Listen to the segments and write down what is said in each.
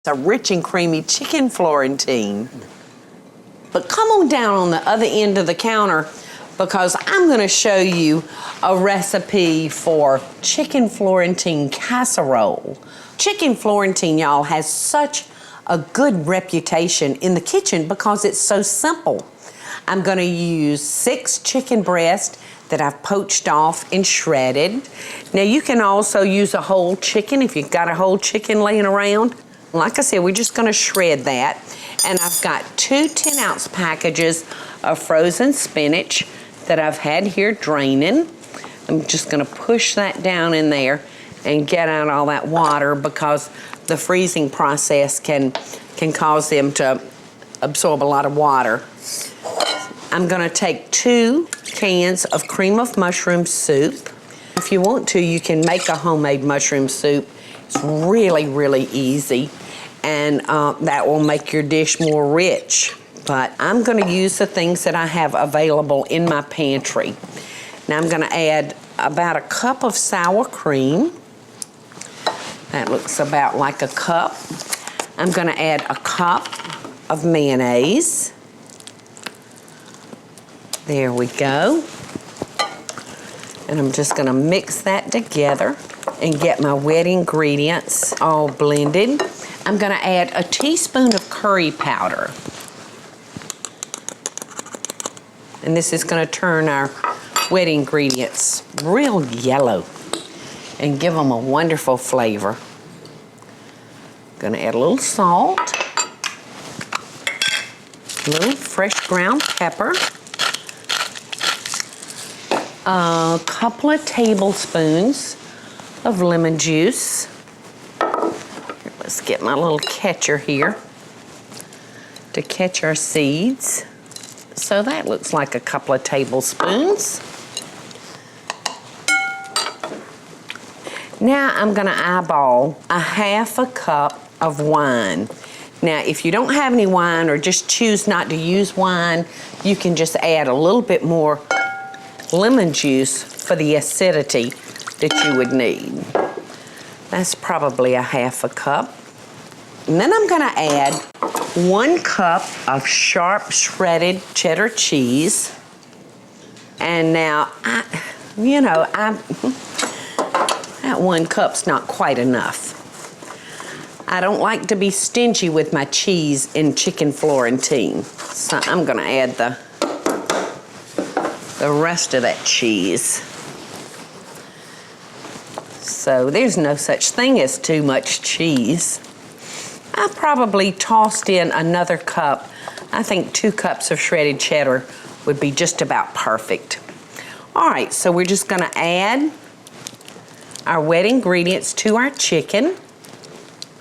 It's a rich and creamy chicken Florentine. But come on down on the other end of the counter because I'm going to show you a recipe for chicken Florentine casserole. Chicken Florentine, y'all, has such a good reputation in the kitchen because it's so simple. I'm going to use 6 chicken breasts that I've poached off and shredded. Now you can also use a whole chicken if you've got a whole chicken laying around. Like I said, we're just gonna shred that. And I've got 2 10-ounce packages of frozen spinach that I've had here draining. I'm just gonna push that down in there and get out all that water because the freezing process can cause them to absorb a lot of water. I'm gonna take 2 cans of cream of mushroom soup. If you want to, you can make a homemade mushroom soup. It's really, really easy, and that will make your dish more rich. But I'm gonna use the things that I have available in my pantry. Now I'm gonna add about a cup of sour cream. That looks about like a cup. I'm gonna add a cup of mayonnaise. There we go. And I'm just gonna mix that together and get my wet ingredients all blended. I'm gonna add a teaspoon of curry powder. And this is gonna turn our wet ingredients real yellow and give them a wonderful flavor. Gonna add a little salt, a little fresh ground pepper, a couple of tablespoons of lemon juice. Let's get my little catcher here to catch our seeds. So that looks like a couple of tablespoons. Now I'm gonna eyeball a half a cup of wine. Now if you don't have any wine or just choose not to use wine, you can just add a little bit more lemon juice for the acidity that you would need. That's probably a half a cup. And then I'm gonna add 1 cup of sharp shredded cheddar cheese. And now, that 1 cup's not quite enough. I don't like to be stingy with my cheese in chicken Florentine. So I'm gonna add the rest of that cheese. So there's no such thing as too much cheese. I probably tossed in another cup. I think 2 cups of shredded cheddar would be just about perfect. All right, so we're just gonna add our wet ingredients to our chicken.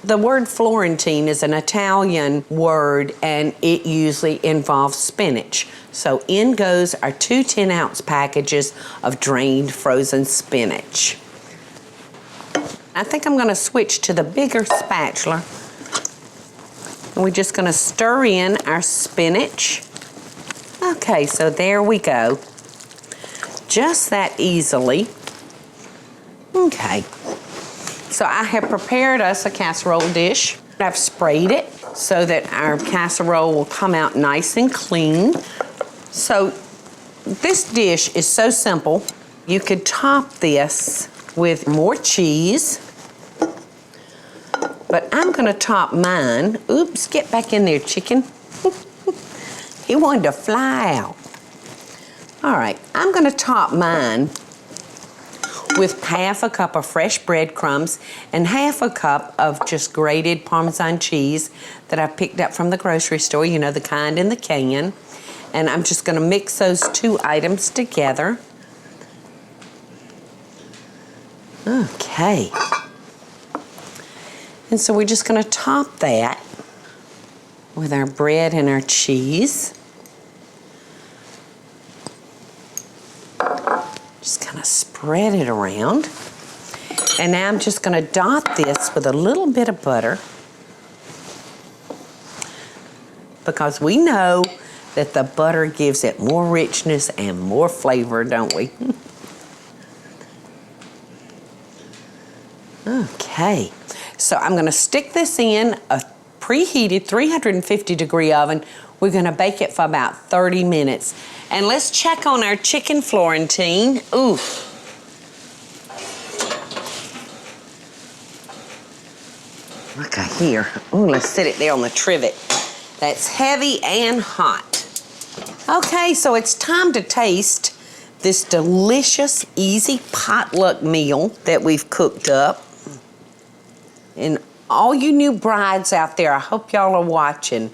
The word Florentine is an Italian word and it usually involves spinach. So in goes our 2 10-ounce packages of drained frozen spinach. I think I'm gonna switch to the bigger spatula. And we're just gonna stir in our spinach. Okay, so there we go. Just that easily. Okay. So I have prepared us a casserole dish. I've sprayed it so that our casserole will come out nice and clean. So this dish is so simple. You could top this with more cheese, but I'm gonna top mine. Oops, get back in there, chicken. He wanted to fly out. All right, I'm gonna top mine with half a cup of fresh breadcrumbs and half a cup of just grated Parmesan cheese that I picked up from the grocery store, you know, the kind in the can. And I'm just gonna mix those 2 items together. Okay. And so we're just gonna top that with our bread and our cheese. Just kind of spread it around. And now I'm just gonna dot this with a little bit of butter because we know that the butter gives it more richness and more flavor, don't we? Okay. So I'm gonna stick this in a preheated 350-degree oven. We're gonna bake it for about 30 minutes. And let's check on our chicken Florentine. Ooh. Look here. Ooh, let's sit it there on the trivet. That's heavy and hot. Okay, so it's time to taste this delicious, easy potluck meal that we've cooked up. And all you new brides out there, I hope y'all are watching,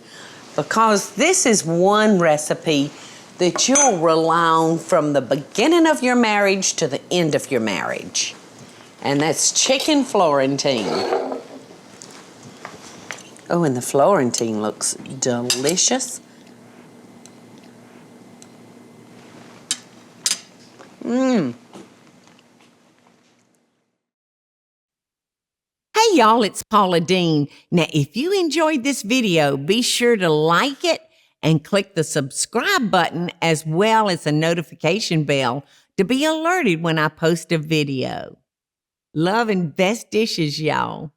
because this is one recipe that you'll rely on from the beginning of your marriage to the end of your marriage. And that's chicken Florentine. Oh, and the Florentine looks delicious. Mmm. Hey y'all, it's Paula Deen. Now, if you enjoyed this video, be sure to like it and click the subscribe button as well as the notification bell to be alerted when I post a video. Love and best dishes, y'all.